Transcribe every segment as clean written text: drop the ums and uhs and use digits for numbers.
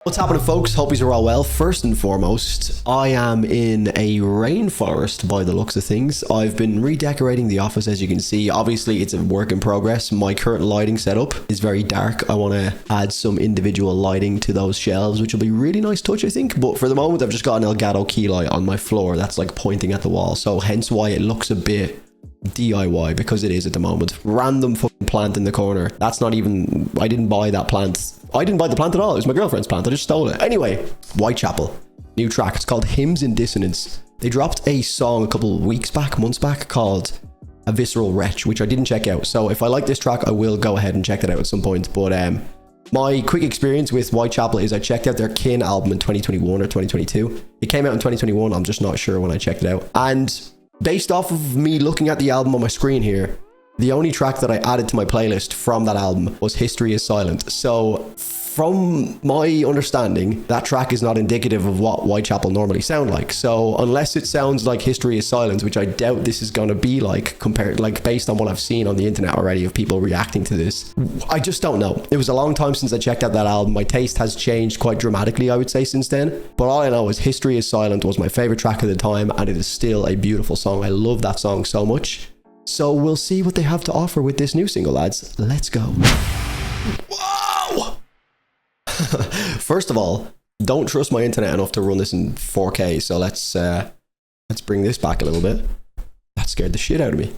What's happening, folks? Hope you're all well. First and foremost, I am in a rainforest by the looks of things. I've been redecorating the office, as you can see. Obviously, it's a work in progress. My current lighting setup is very dark. I want to add some individual lighting to those shelves, which will be a really nice touch, I think. But for the moment, I've just got an Elgato key light on my floor that's like pointing at the wall. So hence why it looks a bit DIY, because it is at the moment. Random fucking plant in the corner. That's not even... I didn't buy that plant. I didn't buy the plant at all. It was my girlfriend's plant. I just stole it. Anyway, Whitechapel. New track. It's called Hymns in Dissonance. They dropped a song a couple of weeks back, months back, called A Visceral Wretch, which I didn't check out. So if I like this track, I will go ahead and check that out at some point. But my quick experience with Whitechapel is I checked out their Kin album in 2021 or 2022. It came out in 2021. I'm just not sure when I checked it out. And based off of me looking at the album on my screen here, the only track that I added to my playlist from that album was History is Silent. So from my understanding, that track is not indicative of what Whitechapel normally sound like. So unless it sounds like History is Silent, which I doubt this is going to be like, compared, like based on what I've seen on the internet already of people reacting to this, I just don't know. It was a long time since I checked out that album. My taste has changed quite dramatically, I would say, since then. But all I know is History is Silent was my favorite track at the time, and it is still a beautiful song. I love that song so much. So we'll see what they have to offer with this new single, lads. Let's go. Whoa! First of all, don't trust my internet enough to run this in 4K, so let's bring this back a little bit. That scared the shit out of me.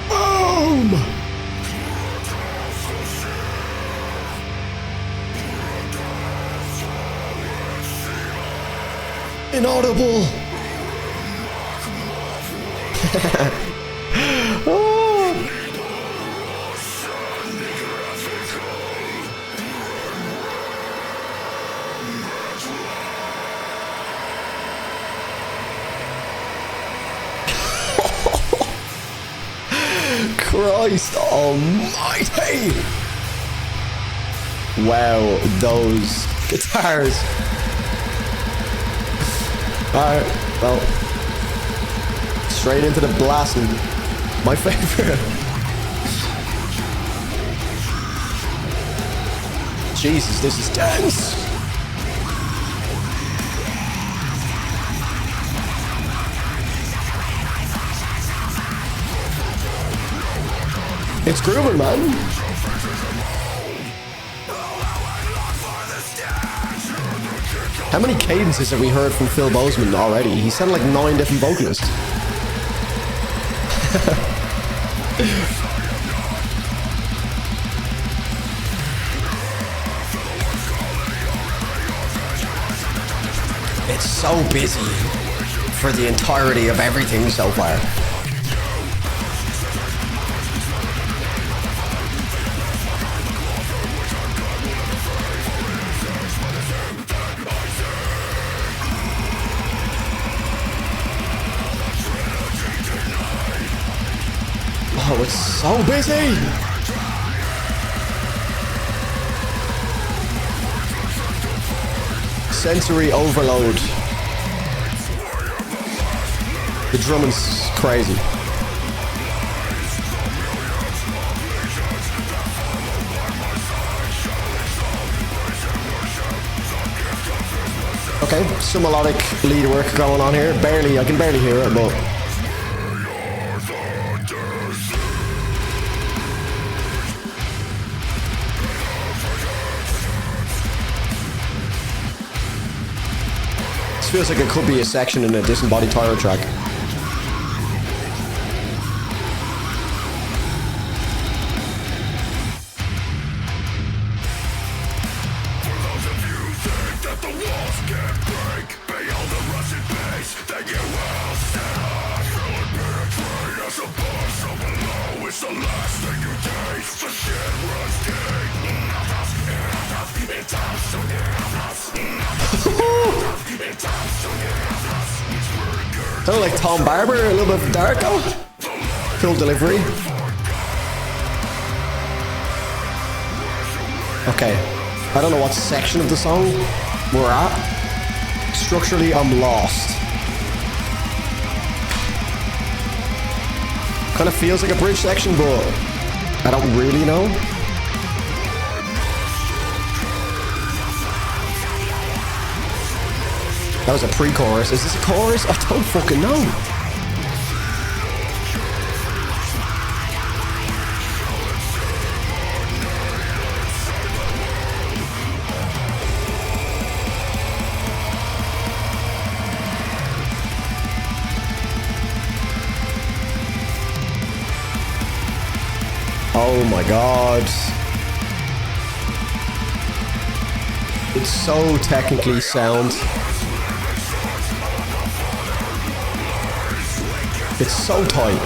Boom! Inaudible! Oh. Christ almighty! Wow, those guitars. Alright, well, straight into the blasting. My favorite. Jesus, this is dense. It's grooving, man. How many cadences have we heard from Phil Bozeman already? He sounded like 9 different vocalists. It's so busy for the entirety of everything so far. Oh, it's so busy! Sensory overload. The drumming's crazy. Okay, some melodic lead work going on here. Barely, I can barely hear it, but... Feels like it could be a section in a Disembodied Tyler track. Kind of like Tom Barber, a little bit darker. Cool delivery. Okay, I don't know what section of the song we're at. Structurally, I'm lost. Kind of feels like a bridge section, but I don't really know. That was a pre-chorus. Is this a chorus? I don't fucking know. Oh my god. It's so technically sound. It's so tight.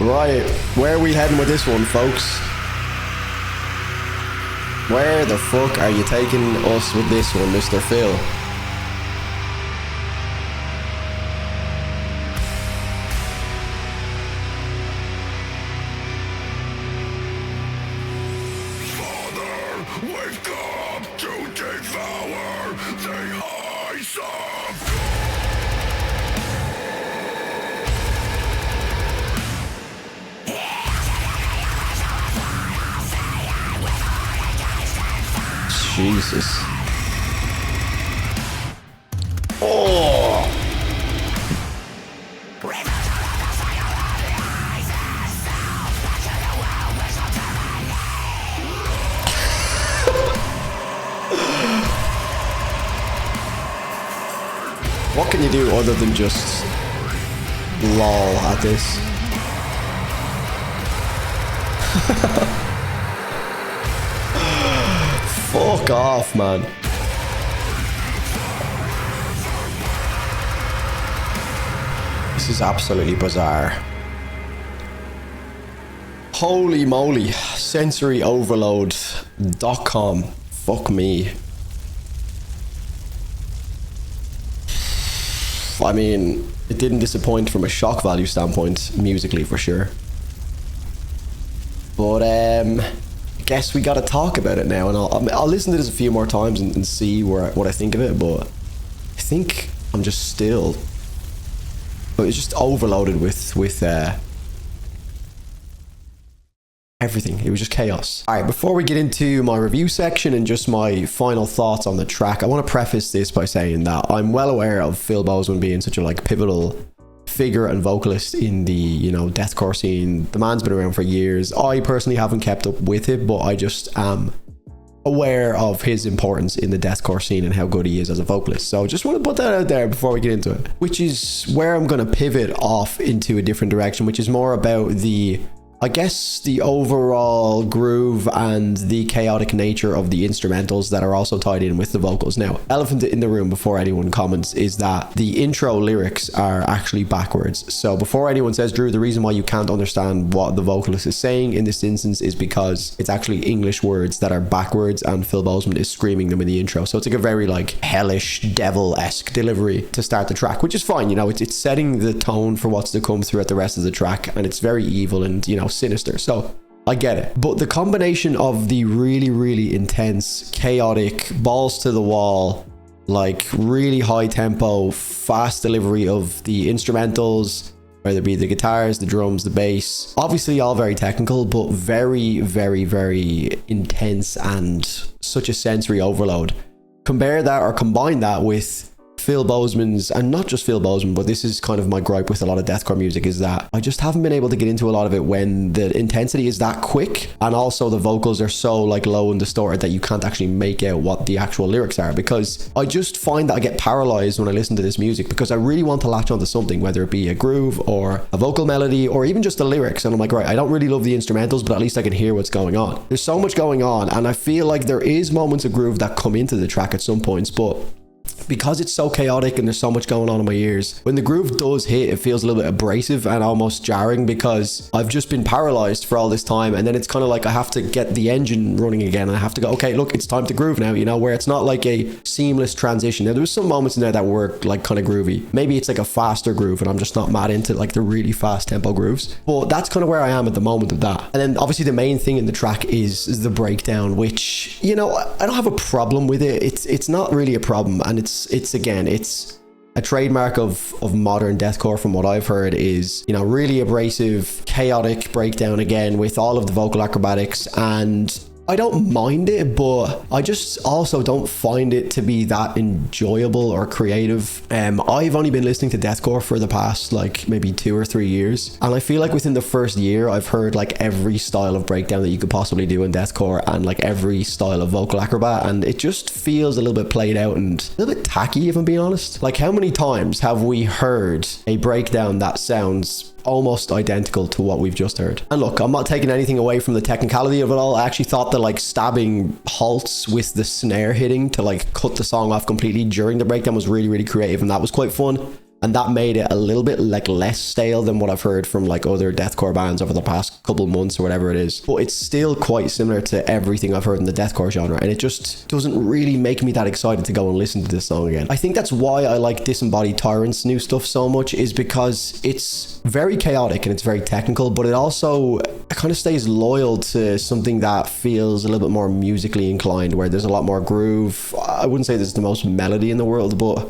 Right, where are we heading with this one, folks? Where the fuck are you taking us with this one, Mr. Phil? We've come to devour the eyes of Jesus. Oh! What can you do other than just lol at this? Fuck off, man. This is absolutely bizarre. Holy moly. SensoryOverload.com. Fuck me. I mean, it didn't disappoint from a shock value standpoint, musically for sure. But I guess we gotta talk about it now, and I'll listen to this a few more times and see what I think of it. But I think I'm just still, but it's just overloaded with everything. It was just chaos. All right, before we get into my review section and just my final thoughts on the track, I want to preface this by saying that I'm well aware of Phil Bozeman being such a pivotal figure and vocalist in the deathcore scene. The man's been around for years. I personally haven't kept up with it, but I just am aware of his importance in the deathcore scene and how good he is as a vocalist. So just want to put that out there before we get into it, which is where I'm going to pivot off into a different direction, which is more about the overall groove and the chaotic nature of the instrumentals that are also tied in with the vocals. Now, elephant in the room before anyone comments is that the intro lyrics are actually backwards. So before anyone says, Drew, the reason why you can't understand what the vocalist is saying in this instance is because it's actually English words that are backwards and Phil Bozeman is screaming them in the intro. So it's like a very hellish, devil-esque delivery to start the track, which is fine. It's setting the tone for what's to come throughout the rest of the track, and it's very evil and, sinister. So I get it. But the combination of the really, really intense, chaotic, balls to the wall, really high tempo, fast delivery of the instrumentals, whether it be the guitars, the drums, the bass, obviously all very technical, but very, very, very intense and such a sensory overload. Combine that with Phil Bozeman's, and not just Phil Bozeman, but this is kind of my gripe with a lot of deathcore music, is that I just haven't been able to get into a lot of it when the intensity is that quick, and also the vocals are so low and distorted that you can't actually make out what the actual lyrics are, because I just find that I get paralyzed when I listen to this music, because I really want to latch onto something, whether it be a groove or a vocal melody or even just the lyrics, and I'm like, right, I don't really love the instrumentals, but at least I can hear what's going on. There's so much going on, and I feel like there is moments of groove that come into the track at some points, but because it's so chaotic and there's so much going on in my ears, when the groove does hit, it feels a little bit abrasive and almost jarring because I've just been paralyzed for all this time. And then it's kind of like I have to get the engine running again and I have to go, okay, look, it's time to groove now, you know, where it's not like a seamless transition. Now, there was some moments in there that were like kind of groovy. Maybe it's like a faster groove and I'm just not mad into like the really fast tempo grooves. But that's kind of where I am at the moment of that. And then obviously the main thing in the track is the breakdown, which, you know, I don't have a problem with it. It's not really a problem. And it's again, it's a trademark of modern deathcore from what I've heard is, you know, really abrasive, chaotic breakdown again with all of the vocal acrobatics. And I don't mind it, but I just also don't find it to be that enjoyable or creative. I've only been listening to deathcore for the past like maybe 2 or 3 years, and I feel like within the first year I've heard like every style of breakdown that you could possibly do in deathcore and like every style of vocal acrobat, and it just feels a little bit played out and a little bit tacky, if I'm being honest. Like, how many times have we heard a breakdown that sounds almost identical to what we've just heard? And look, I'm not taking anything away from the technicality of it all. I actually thought the like stabbing halts with the snare hitting to like cut the song off completely during the breakdown was really, really creative, and that was quite fun. And that made it a little bit like less stale than what I've heard from like other deathcore bands over the past couple months or whatever it is. But it's still quite similar to everything I've heard in the deathcore genre, and it just doesn't really make me that excited to go and listen to this song again. I think that's why I like Disembodied Tyrant's new stuff so much, is because it's very chaotic and it's very technical, but it also kind of stays loyal to something that feels a little bit more musically inclined, where there's a lot more groove. I wouldn't say there's the most melody in the world, but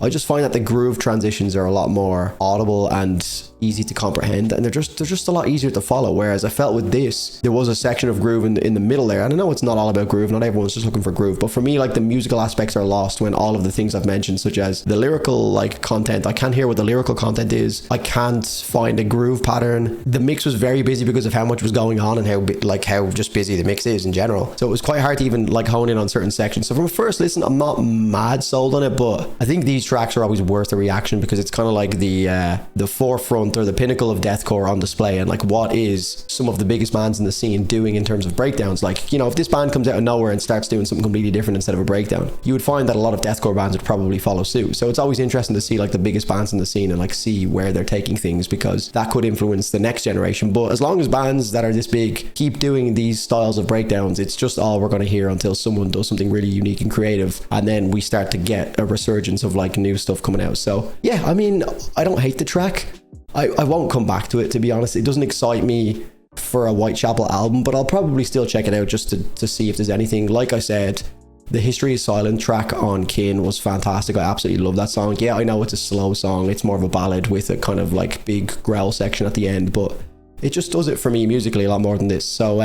I just find that the groove transitions are a lot more audible and easy to comprehend, and they're just a lot easier to follow. Whereas I felt with this, there was a section of groove in the middle there, and I know it's not all about groove, not everyone's just looking for groove, but for me, like, the musical aspects are lost when all of the things I've mentioned, such as the lyrical like content, I can't hear what the lyrical content is. I can't find a groove pattern. The mix was very busy because of how much was going on and how just busy the mix is in general, so it was quite hard to even like hone in on certain sections. So from a first listen, I'm not mad sold on it, but I think these tracks are always worth a reaction because it's kind of like the forefront or the pinnacle of deathcore on display, and like what is some of the biggest bands in the scene doing in terms of breakdowns. Like, you know, if this band comes out of nowhere and starts doing something completely different instead of a breakdown, you would find that a lot of deathcore bands would probably follow suit. So it's always interesting to see like the biggest bands in the scene and like see where they're taking things, because that could influence the next generation. But as long as bands that are this big keep doing these styles of breakdowns, it's just all we're going to hear until someone does something really unique and creative, and then we start to get a resurgence of like new stuff coming out. So yeah, I mean, I don't hate the track. I won't come back to it, to be honest. It doesn't excite me for a Whitechapel album, but I'll probably still check it out just to see if there's anything. Like I said, the History is Silent track on Kin was fantastic. I absolutely love that song. Yeah, I know it's a slow song. It's more of a ballad with a kind of like big growl section at the end, but it just does it for me musically a lot more than this. So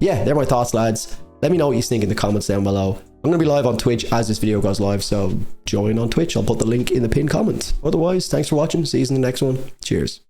yeah, they're my thoughts, lads. Let me know what you think in the comments down below. I'm going to be live on Twitch as this video goes live, so join on Twitch. I'll put the link in the pinned comment. Otherwise, thanks for watching. See you in the next one. Cheers.